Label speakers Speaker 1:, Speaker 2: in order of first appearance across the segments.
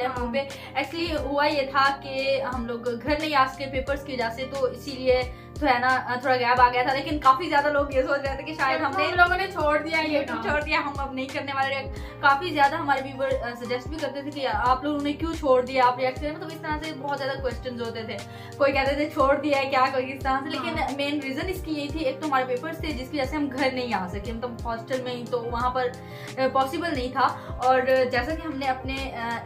Speaker 1: वाले हम लोग पे। एक्चुअली हुआ ये था कि हम लोग घर नहीं आ सके पेपर्स की वजह से, तो इसीलिए तो है ना थोड़ा गैप आ गया था। लेकिन काफी ज्यादा लोग ये सोच रहे थे कि शायद हमने
Speaker 2: लोगों ने छोड़ दिया, ये
Speaker 1: छोड़ दिया, हम अब नहीं करने वाले। काफी ज्यादा हमारे व्यूअर सजेस्ट भी करते थे कि आप लोगों ने क्यों छोड़ दिया, आप रिएक्ट करें। मतलब इस तरह से बहुत ज्यादा क्वेश्चंस होते थे, कोई कहते थे छोड़ दिया है क्या, कोई इस तरह से। लेकिन मेन रीजन इसकी यही थी, एक तो हमारे पेपर्स थे जिसकी वजह से हम घर नहीं आ सके, मतलब हॉस्टल में ही, तो वहाँ पर पॉसिबल नहीं था। और जैसा कि हमने अपने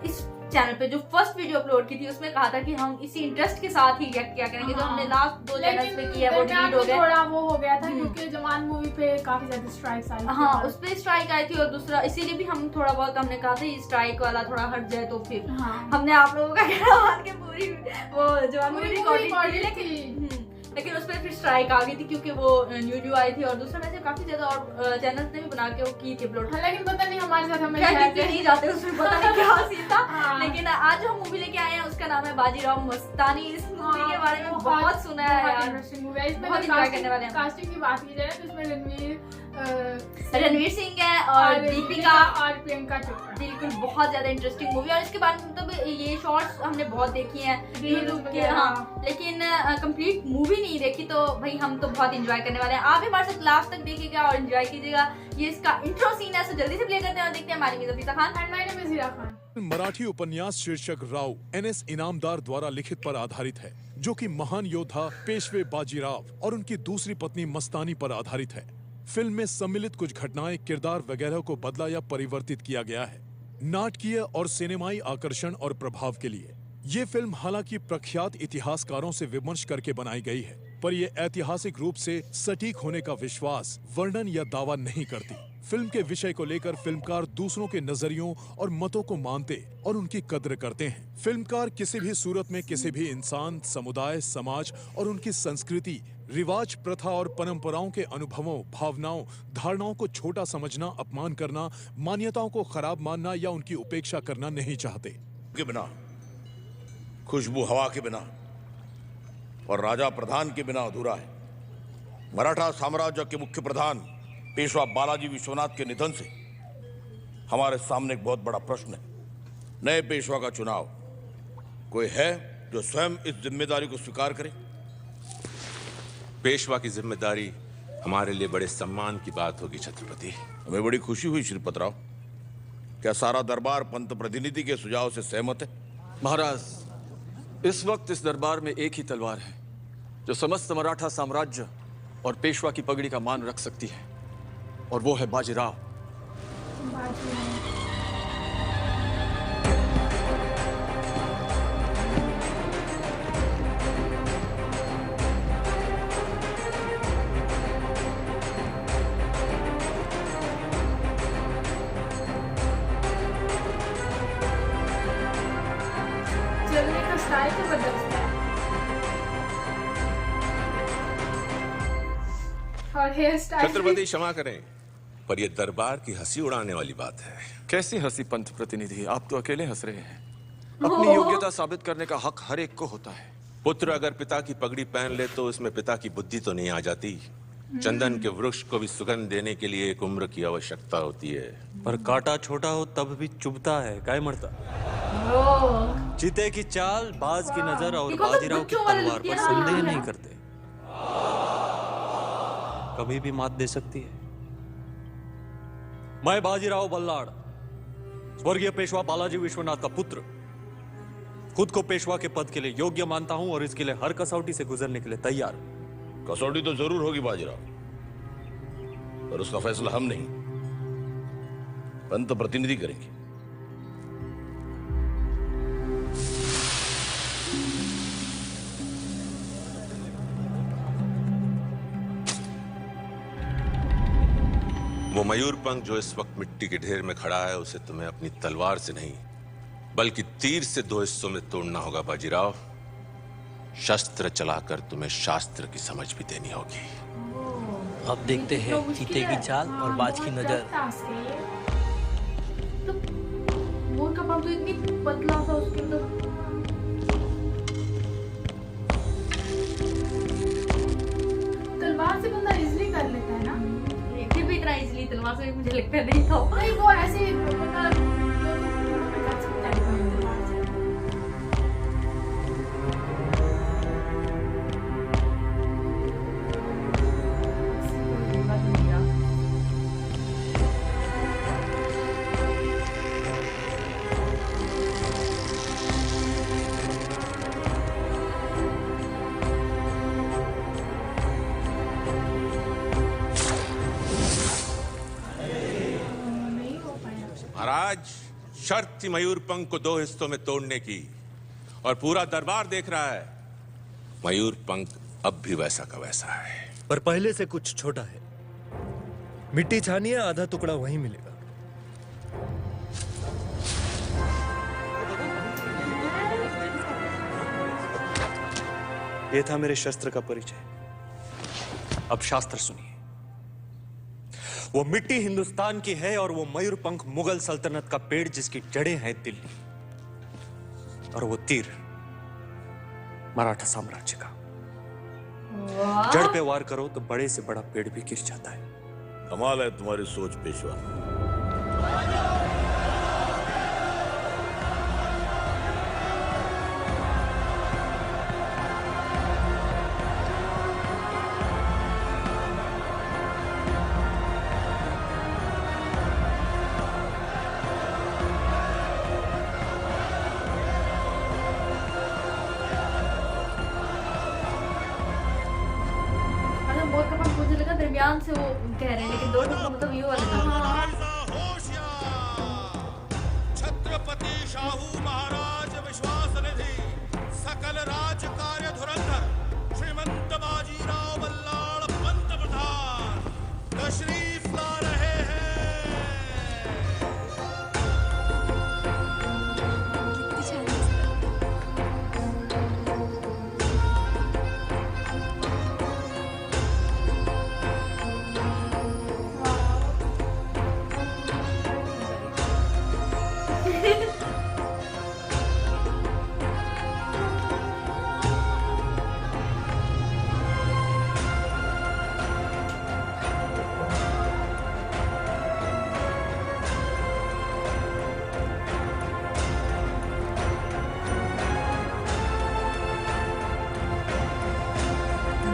Speaker 1: इस चैनल पे जो फर्स्ट वीडियो अपलोड की थी उसमें कहा था कि हम इसी इंटरेस्ट के साथ ही रिएक्ट किया करेंगे। जो हमने लास्ट 2 चैनल्स पे किया वो डिलीट हो गया,
Speaker 2: थोड़ा वो हो गया था क्योंकि जवान मूवी पे काफी ज्यादा स्ट्राइक्स आई।
Speaker 1: हाँ, उस पे स्ट्राइक आई थी। और दूसरा इसीलिए भी हम थोड़ा बहुत हमने कहा था ये स्ट्राइक वाला थोड़ा हट जाए, तो फिर हमने आप लोगों का कहना मान के पूरी वो जवान मूवी रिकॉर्डिंग की। लेकिन उस पर फिर स्ट्राइक आ गई थी क्योंकि वो न्यू आई थी। और दूसरा वैसे काफी ज्यादा और चैनल्स ने भी बना के वो की थी अपलोड।
Speaker 2: लेकिन पता नहीं हमारे साथ हमें
Speaker 1: नहीं जाते उसमें, पता नहीं क्या सीन था। लेकिन आज जो हम मूवी लेके आए हैं उसका नाम है बाजीराव मस्तानी। इस मूवी के बारे में बहुत सुना है यार, बहुत एंजॉय करने वाले हैं।
Speaker 2: कास्टिंग की बात की जाए तो इसमें
Speaker 1: रणवीर सिंह है और दीपिका
Speaker 2: और प्रियंका चोपड़ा।
Speaker 1: बिल्कुल बहुत ज्यादा इंटरेस्टिंग मूवी। और इसके बारे में मतलब ये शॉर्ट्स हमने बहुत देखी हैं यूट्यूब के, हाँ, लेकिन कंप्लीट मूवी नहीं देखी। तो भाई हम तो बहुत एंजॉय करने वाले हैं। आप भी हमारे साथ लास्ट तक देखिएगा और एंजॉय कीजिएगा। ये इसका इंट्रो सीन है, तो जल्दी से प्ले करते हैं और देखते हैं। हमारी Miza Khan
Speaker 2: and my name is Hira Khan.
Speaker 3: Marathi उपन्यास शीर्षक राव NS इनामदार द्वारा लिखित पर आधारित है, जो कि महान योद्धा पेशवे बाजीराव और उनकी दूसरी पत्नी मस्तानी पर आधारित है। फिल्म में सम्मिलित कुछ घटनाएं, किरदार वगैरह को बदला या परिवर्तित किया गया है, नाटकीय और सिनेमाई आकर्षण और प्रभाव के लिए। ये फिल्म हालांकि प्रख्यात इतिहासकारों से विमर्श करके बनाई गई है, पर यह ऐतिहासिक रूप से सटीक होने का विश्वास, वर्णन या दावा नहीं करती। फिल्म के विषय को लेकर फिल्मकार दूसरों के नजरियों और मतों को मानते और उनकी कद्र करते हैं। फिल्मकार किसी भी सूरत में किसी भी इंसान, समुदाय, समाज और उनकी संस्कृति, रिवाज, प्रथा और परंपराओं के अनुभवों, भावनाओं, धारणाओं को छोटा समझना, अपमान करना, मान्यताओं को खराब मानना या उनकी उपेक्षा करना नहीं चाहते।
Speaker 4: के बिना, खुशबू हवा के बिना और राजा प्रधान के बिना अधूरा है। मराठा साम्राज्य के मुख्य प्रधान पेशवा बालाजी विश्वनाथ के निधन से हमारे सामने एक बहुत बड़ा प्रश्न है। नए पेशवा का चुनाव। कोई है जो स्वयं इस जिम्मेदारी को स्वीकार करे?
Speaker 5: पेशवा की जिम्मेदारी हमारे लिए बड़े सम्मान की बात होगी छत्रपति।
Speaker 4: हमें बड़ी खुशी हुई श्रीपत राव। क्या सारा दरबार पंत प्रतिनिधि के सुझाव से सहमत है?
Speaker 6: महाराज, इस वक्त इस दरबार में एक ही तलवार है जो समस्त मराठा साम्राज्य और पेशवा की पगड़ी का मान रख सकती है, और वो है बाजीराव।
Speaker 2: चलने का स्टाइल तो बदलता है और हेयर स्टाइल।
Speaker 5: छत्रपति क्षमा करें, पर यह दरबार की हंसी उड़ाने वाली बात है।
Speaker 6: कैसी हंसी पंत प्रतिनिधि, आप तो अकेले हंस रहे हैं। अपनी योग्यता साबित करने का हक हर एक को होता है।
Speaker 5: पुत्र अगर पिता की पगड़ी पहन ले तो उसमें पिता की बुद्धि तो नहीं आ जाती। चंदन के वृक्ष को भी सुगंध देने के लिए एक उम्र की आवश्यकता होती है।
Speaker 7: पर कांटा छोटा हो तब भी चुभता है, काय मरता। चीते की चाल, बाज की नजर और बाजीराव की तलवार पर संदेह नहीं करते, कभी भी मात दे सकती है। मैं बाजीराव बल्लाड़, स्वर्गीय पेशवा बालाजी विश्वनाथ का पुत्र, खुद को पेशवा के पद के लिए योग्य मानता हूं और इसके लिए हर कसौटी से गुजरने के लिए तैयार।
Speaker 4: कसौटी तो जरूर होगी बाजीराव, पर उसका फैसला हम नहीं, पंत प्रतिनिधि करेंगे।
Speaker 5: वो मयूरपंख जो इस वक्त मिट्टी के ढेर में खड़ा है, उसे तुम्हें अपनी तलवार से नहीं बल्कि तीर से 2 हिस्सों में तोड़ना होगा बाजीराव। शस्त्र चलाकर तुम्हें शास्त्र की समझ भी देनी होगी।
Speaker 7: अब देखते हैं चीते की चाल और बाज की नजर।
Speaker 1: मोर का पंख तो इतनी पतला सा, उसके अंदर
Speaker 2: तलवार से बंदा इजीली कर लेता है ना।
Speaker 1: फिर भी इतना इजीली तलवार से मुझे लगता नहीं था।
Speaker 2: नहीं, वो ऐसे बंदा कर सकता है।
Speaker 5: शर्त थी मयूरपंख को 2 हिस्सों में तोड़ने की, और पूरा दरबार देख रहा है। मयूरपंख अब भी वैसा का वैसा है,
Speaker 8: पर पहले से कुछ छोटा है। मिट्टी छानिए, आधा टुकड़ा वहीं मिलेगा।
Speaker 7: यह था मेरे शस्त्र का परिचय। अब शास्त्र सुनिए। वो मिट्टी हिंदुस्तान की है और वो मयूरपंख मुगल सल्तनत का पेड़ जिसकी जड़ें हैं दिल्ली, और वो तीर मराठा साम्राज्य का। जड़ पे वार करो तो बड़े से बड़ा पेड़ भी गिर जाता है।
Speaker 4: कमाल है तुम्हारी सोच पेशवा।
Speaker 1: मुझे लगा दरमियान से वो कह रहे हैं, लेकिन 2 टुकड़ा मतलब ये वाला।
Speaker 4: छत्रपति शाहू महाराज विश्वास निधि सकल राज कार्य धुरंधर श्रीमंत बाजीराव बल्लाळ पंत प्रधान तशरीफ ला रहे हैं।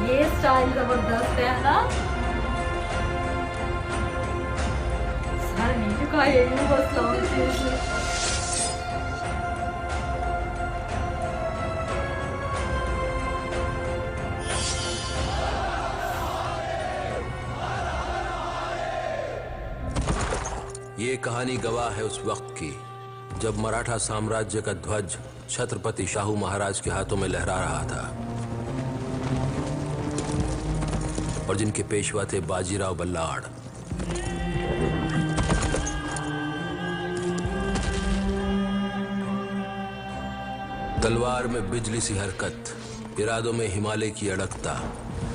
Speaker 1: ये स्टाइल जबरदस्त है ना। सर नहीं झुका है, यूं बस लाओ।
Speaker 9: ये कहानी गवाह है उस वक्त की जब मराठा साम्राज्य का ध्वज छत्रपति शाहू महाराज के हाथों में लहरा रहा था, और जिनके पेशवा थे बाजीराव बल्लाळ। तलवार में बिजली सी हरकत, इरादों में हिमालय की अड़कता,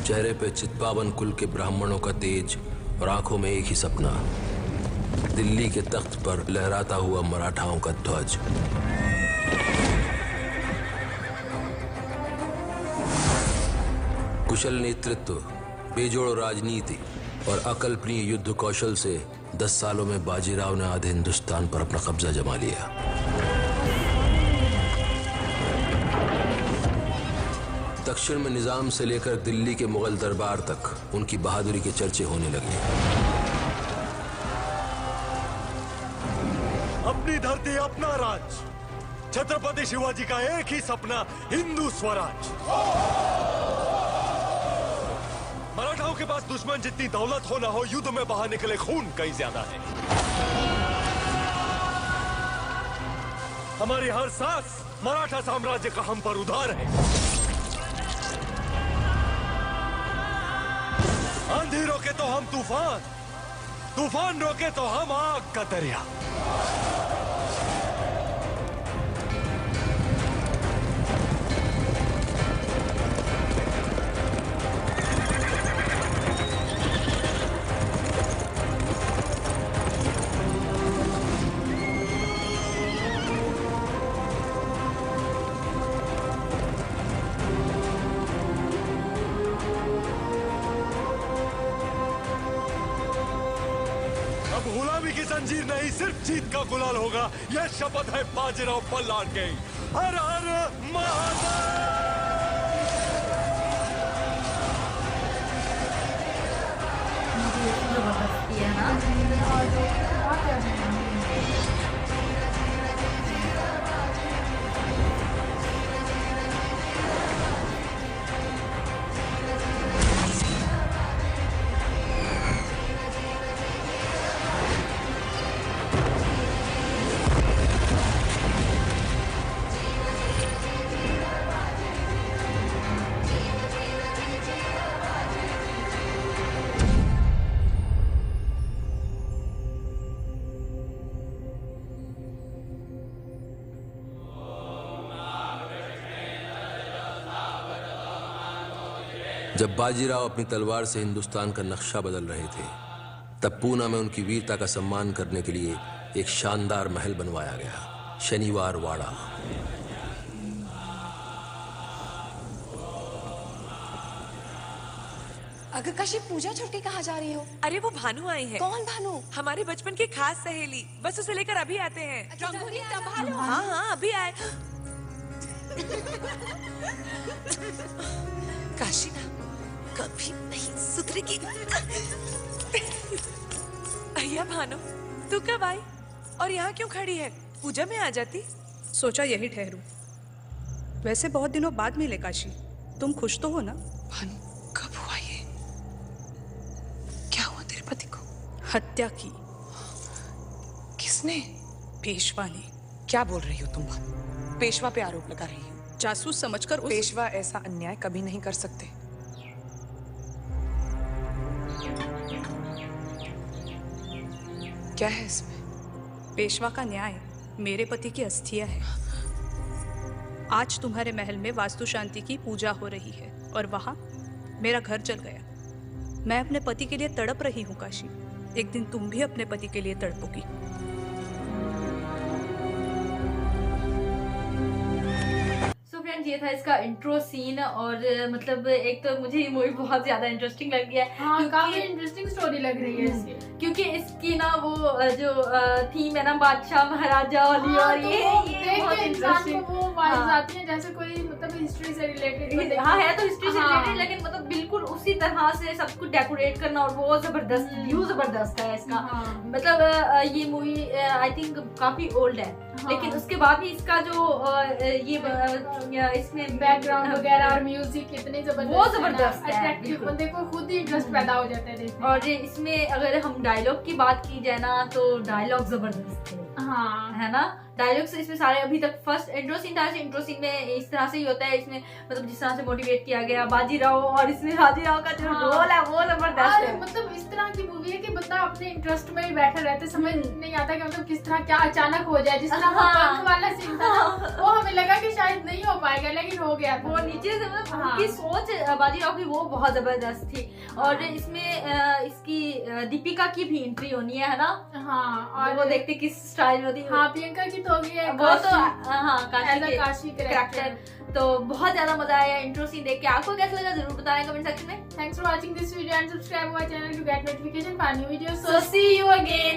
Speaker 9: चेहरे पे चितपावन कुल के ब्राह्मणों का तेज और आंखों में एक ही सपना, दिल्ली के तख्त पर लहराता हुआ मराठाओं का ध्वज। कुशल नेतृत्व, बेजोड़ राजनीति और अकल्पनीय युद्ध कौशल से 10 सालों में बाजीराव ने आधे हिंदुस्तान पर अपना कब्जा जमा लिया। दक्षिण में निजाम से लेकर दिल्ली के मुगल दरबार तक उनकी बहादुरी के चर्चे होने लगे।
Speaker 8: अपनी धरती, अपना राज। छत्रपति शिवाजी का एक ही सपना, हिंदू स्वराज। मराठाओं के पास दुश्मन जितनी दौलत हो ना हो, युद्ध में बहा निकले खून कहीं ज्यादा है। हमारी हर सांस मराठा साम्राज्य का हम पर उधार है। आंधी रोके तो हम तूफान, तूफान रोके तो हम आग का दरिया। गुलामी की जंजीर नहीं, सिर्फ जीत का गुलाल होगा। यह शपथ है बाजीराव बल्लाळ की। हर हर महादेव।
Speaker 1: जबरदस्ती है ना।
Speaker 9: जब बाजीराव अपनी तलवार से हिंदुस्तान का नक्शा बदल रहे थे, तब पूना में उनकी वीरता का सम्मान करने के लिए एक शानदार महल बनवाया गया, शनिवार वाड़ा।
Speaker 10: अगर काशी पूजा छुट्टी कहाँ जा रही हो?
Speaker 11: अरे वो भानु आई है।
Speaker 10: कौन भानु?
Speaker 11: हमारे बचपन की खास सहेली, बस उसे लेकर अभी आते हैं।
Speaker 10: रंगोली संभालो।
Speaker 11: हाँ हाँ अभी आए। काशी ना कभी नहीं सुधरेगी। अय्या भानु, तू कब आई और यहाँ क्यों खड़ी है? पूजा में आ जाती।
Speaker 12: सोचा यही ठहरूं। वैसे बहुत दिनों बाद मिले काशी, तुम खुश तो हो ना?
Speaker 11: भानु कब हुआ ये? क्या हुआ तेरे पति को?
Speaker 12: हत्या की।
Speaker 11: किसने?
Speaker 12: पेशवा ने।
Speaker 11: क्या बोल रही हो तुम भानु? पेशवा पे आरोप लगा रही हो?
Speaker 12: जासूस समझकर
Speaker 11: पेशवा ऐसा अन्याय कभी नहीं कर सकते। क्या है इसमें?
Speaker 12: पेशवा का न्याय मेरे पति की अस्थियां है। आज तुम्हारे महल में वास्तु शांति की पूजा हो रही है और वहां मेरा घर जल गया। मैं अपने पति के लिए तड़प रही हूँ काशी। एक दिन तुम भी अपने पति के लिए तड़पोगी।
Speaker 1: ये था इसका इंट्रो सीन और मतलब एक तो मुझे ये मूवी बहुत ज्यादा इंटरेस्टिंग लग गया है।
Speaker 2: हाँ, काफी इंटरेस्टिंग स्टोरी लग रही है इसकी,
Speaker 1: क्योंकि इसकी ना वो जो थीम है ना बादशाह महाराजा वाली।
Speaker 2: हाँ,
Speaker 1: और
Speaker 2: तो
Speaker 1: ये बहुत इंटरेस्टिंग
Speaker 2: वो वाइब्स आती हैं जैसे कोई मतलब हिस्ट्री से रिलेटेड।
Speaker 1: हाँ है तो हिस्ट्री से रिलेटेड, लेकिन मतलब बिल्कुल उसी तरह से सब कुछ डेकोरेट करना और वो जबरदस्त व्यू जबरदस्त है इसका। मतलब ये मूवी आई थिंक काफी ओल्ड है, लेकिन उसके बाद भी इसका जो ये इसमें
Speaker 2: बैकग्राउंड वगैरह और म्यूजिक कितने जबरदस्त,
Speaker 1: वो जबरदस्त है,
Speaker 2: अट्रैक्टिव, बंदे को खुद ही इंटरेस्ट पैदा हो जाता है देखने।
Speaker 1: और इसमें अगर हम डायलॉग की बात की जाए ना तो डायलॉग जबरदस्त है।
Speaker 2: हाँ
Speaker 1: है ना, डायलॉग्स इसमें सारे अभी तक फर्स्ट इंट्रो सीन था, इंट्रो सीन में इस तरह से ही होता है। इसमें मतलब जिस तरह से मोटिवेट किया गया बाजीराव, और इसमें बाजीराव का जो रोल है वो जबरदस्त है।
Speaker 2: मतलब इस तरह की मूवी है कि बंदा अपने इंटरेस्ट में ही बैठा रहता है, समझ नहीं आता कि मतलब किस तरह क्या अचानक हो जाए। जिस तरह पंख वाला सीन था वो हमें लगा कि शायद नहीं हो पाएगा, लेकिन हो गया था।
Speaker 1: वो नीचे से मतलब उनकी सोच बाजीराव की वो बहुत जबरदस्त थी। और इसमें इसकी दीपिका की भी एंट्री होनी है ना।
Speaker 2: हाँ, और
Speaker 1: वो देखते किस स्टाइल में होती है।
Speaker 2: हाँ, प्रियंका की तो होगी है
Speaker 1: वो तो हाँ काशी
Speaker 2: कैरेक्टर।
Speaker 1: तो बहुत ज्यादा मजा आया इंट्रो सीन देख के। आपको कैसा लगा जरूर बताएं कमेंट सेक्शन में।
Speaker 2: Thanks for watching this video and subscribe our channel to get notification for new videos.
Speaker 1: So see you again.